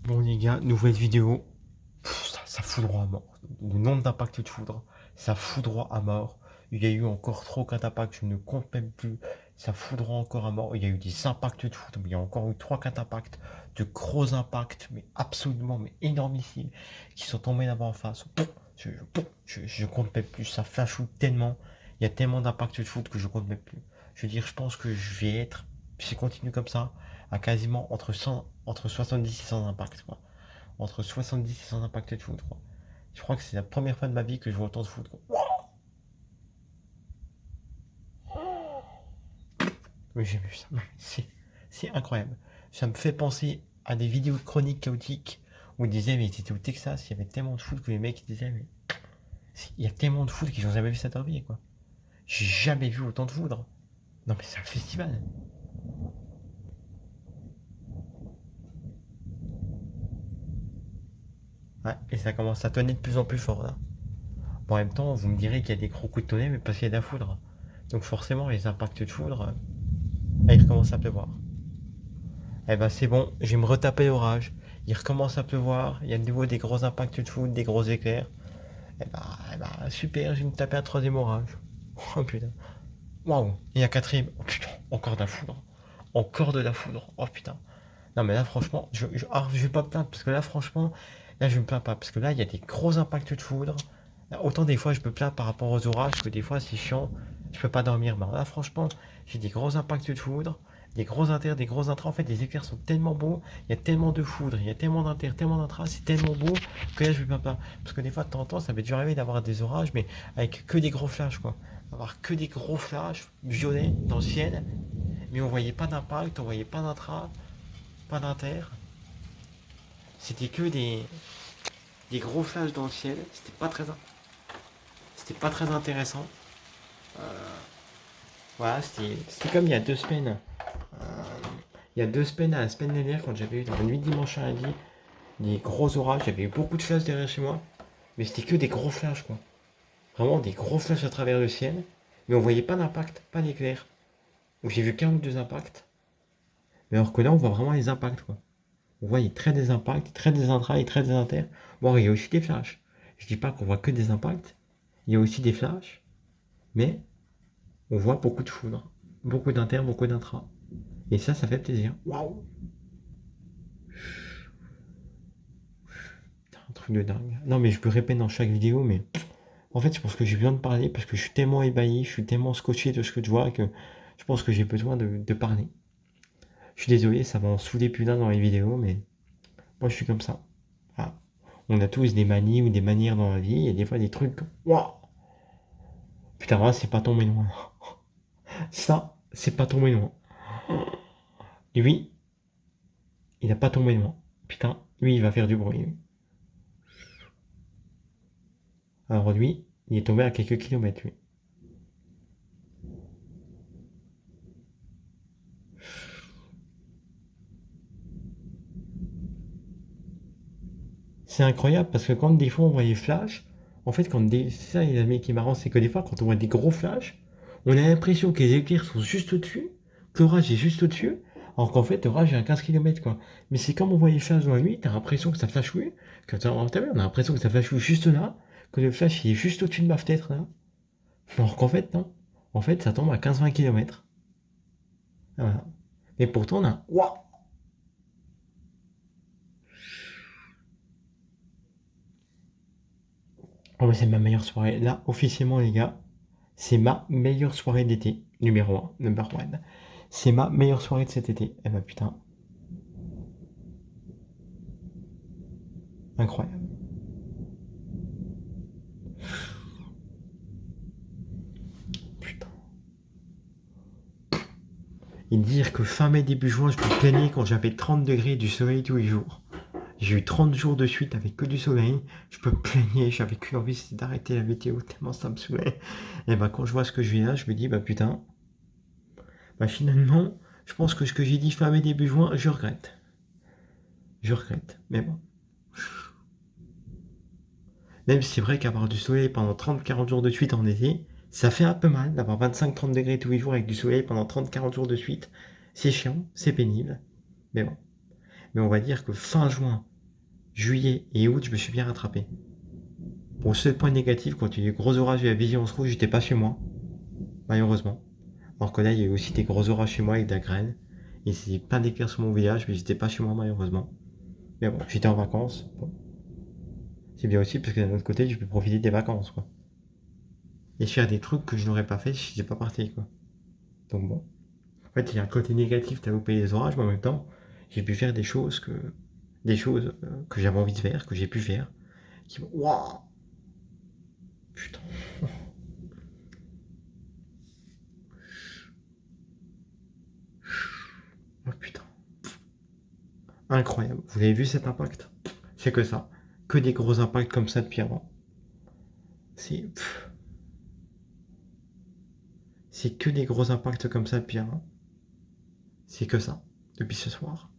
Bon les gars, nouvelle vidéo. Ça fout droit à mort. Le nombre d'impacts de foudre, ça fout droit à mort. Il y a eu encore trop qu'un impact, je ne compte même plus. Ça fout droit encore à mort. Il y a eu des impacts de foudre, mais il y a encore eu 3-4 impacts, de gros impacts, mais absolument, mais énormissimes, qui sont tombés là-bas en face. Je compte même plus. Ça flashoot tellement. Il y a tellement d'impacts de foudre que je compte même plus. Je veux dire, je pense que je vais être, si je continue comme ça, à quasiment entre 70 et 100 impacts, quoi. Entre 70 et 100 impacts de foot, quoi. Je crois que c'est la première fois de ma vie que je vois autant de foot, quoi. Oui, j'ai vu ça. C'est incroyable. Ça me fait penser à des vidéos de chroniques chaotiques où ils disaient, mais ils étaient au Texas, il y avait tellement de foot que les mecs disaient, mais il y a tellement de foot qu'ils n'ont jamais vu ça de leur vie, quoi. J'ai jamais vu autant de foudre. Non, mais c'est un festival. Ouais, et ça commence à tonner de plus en plus fort, là. Bon, en même temps, vous me direz qu'il y a des gros coups de tonnerre, mais parce qu'il y a de la foudre. Donc forcément, les impacts de foudre, il recommence à pleuvoir. Eh ben c'est bon, je vais me retaper l'orage. Il recommence à pleuvoir, il y a de nouveau des gros impacts de foudre, des gros éclairs. Eh ben, super, je vais me taper un troisième orage. Oh putain. Waouh, il y a un quatrième. Oh putain, encore de la foudre. Encore de la foudre. Oh putain. Non mais là franchement, je vais pas me plaindre parce que là franchement, là je me plains pas parce que là il y a des gros impacts de foudre. Autant des fois je me plains par rapport aux orages que des fois c'est chiant, je peux pas dormir. Mais là franchement, j'ai des gros impacts de foudre, des gros inters, des gros intras. En fait, les éclairs sont tellement beaux, il y a tellement de foudre, il y a tellement d'inters, tellement d'intras, c'est tellement beau que là je me plains pas. Parce que des fois de temps en temps, ça m'est déjà arrivé d'avoir des orages, mais avec que des gros flashs quoi. Avoir que des gros flashs violets dans le ciel, mais on voyait pas d'impact, on voyait pas d'intra, pas d'inter. C'était que des gros flashs dans le ciel. C'était pas très intéressant. Voilà, c'était comme il y a 2 semaines. Il y a 2 semaines à la semaine dernière, quand j'avais eu dans la nuit de dimanche à lundi des gros orages, j'avais eu beaucoup de flashs derrière chez moi. Mais c'était que des gros flashs, quoi. Vraiment des gros flashs à travers le ciel. Mais on voyait pas d'impact, pas d'éclair. Donc j'ai vu qu'un ou deux impacts. Mais alors que là, on voit vraiment les impacts, quoi. On voit les traits des impacts, les traits des intras, les traits des inter. Bon, il y a aussi des flashs. Je dis pas qu'on voit que des impacts. Il y a aussi des flashs. Mais on voit beaucoup de foudre. Beaucoup d'inter, beaucoup d'intra. Et ça fait plaisir. Waouh! Un truc de dingue. Non, mais je me répète dans chaque vidéo, mais en fait, je pense que j'ai besoin de parler parce que je suis tellement ébahi, je suis tellement scotché de ce que je vois que je pense que j'ai besoin de parler. Je suis désolé, ça va en saouler plus d'un dans les vidéos, mais moi je suis comme ça. Ah. On a tous des manies ou des manières dans la vie et des fois des trucs. Waouh! Putain, là, c'est pas tombé loin. Ça, c'est pas tombé loin. Et oui, il a pas tombé loin. Putain, lui, il va faire du bruit. Lui. Alors lui, il est tombé à quelques kilomètres, lui. C'est incroyable parce que quand des fois on voit les flashs, en fait, c'est ça les amis qui est marrant, c'est que des fois quand on voit des gros flashs, on a l'impression que les éclairs sont juste au-dessus, que l'orage est juste au-dessus, alors qu'en fait l'orage est à 15 km quoi. Mais c'est comme on voit les flashs dans la nuit, t'as l'impression que ça flashouille, t'as vu, on a l'impression que ça flashouille juste là, que le flash il est juste au-dessus de ma fenêtre là. Alors qu'en fait non. En fait ça tombe à 15-20 km. Voilà. Mais pourtant on a. Waouh. Oh, mais c'est ma meilleure soirée. Là, officiellement les gars, c'est ma meilleure soirée d'été, numéro 1, number one. C'est ma meilleure soirée de cet été. Eh ben putain, incroyable. Putain. Et dire que fin mai, début juin, je me plaignais quand j'avais 30 degrés et du soleil tous les jours. J'ai eu 30 jours de suite avec que du soleil. Je me plaignais, j'avais qu'une envie, c'était d'arrêter la météo tellement ça me saoulait. Et ben quand je vois ce que je vis là, je me dis, bah putain, bah finalement, je pense que ce que j'ai dit fin mai, début juin, je regrette. Je regrette. Mais bon. Même si c'est vrai qu'avoir du soleil pendant 30-40 jours de suite en été, ça fait un peu mal d'avoir 25-30 degrés tous les jours avec du soleil pendant 30-40 jours de suite. C'est chiant, c'est pénible. Mais bon. Mais on va dire que fin juin Juillet et août, je me suis bien rattrapé. Bon, seul point négatif, quand il y a eu des gros orages et la vigilance rouge, j'étais pas chez moi, malheureusement. Alors que là, il y a eu aussi des gros orages chez moi avec de la grêle. Et c'est plein d'éclairs sur mon village, mais j'étais pas chez moi, malheureusement. Mais bon, j'étais en vacances. Bon. C'est bien aussi parce que d'un autre côté, je peux profiter des vacances, quoi. Et faire des trucs que je n'aurais pas fait si j'étais pas parti, quoi. Donc bon. En fait, il y a un côté négatif, t'as loupé les orages, mais en même temps, j'ai pu faire des choses que j'avais envie de faire, que j'ai pu faire, qui waouh, putain, oh putain, incroyable. Vous avez vu cet impact? C'est que ça, que des gros impacts comme ça depuis avant. C'est, c'est que des gros impacts comme ça depuis avant. C'est que ça, depuis ce soir.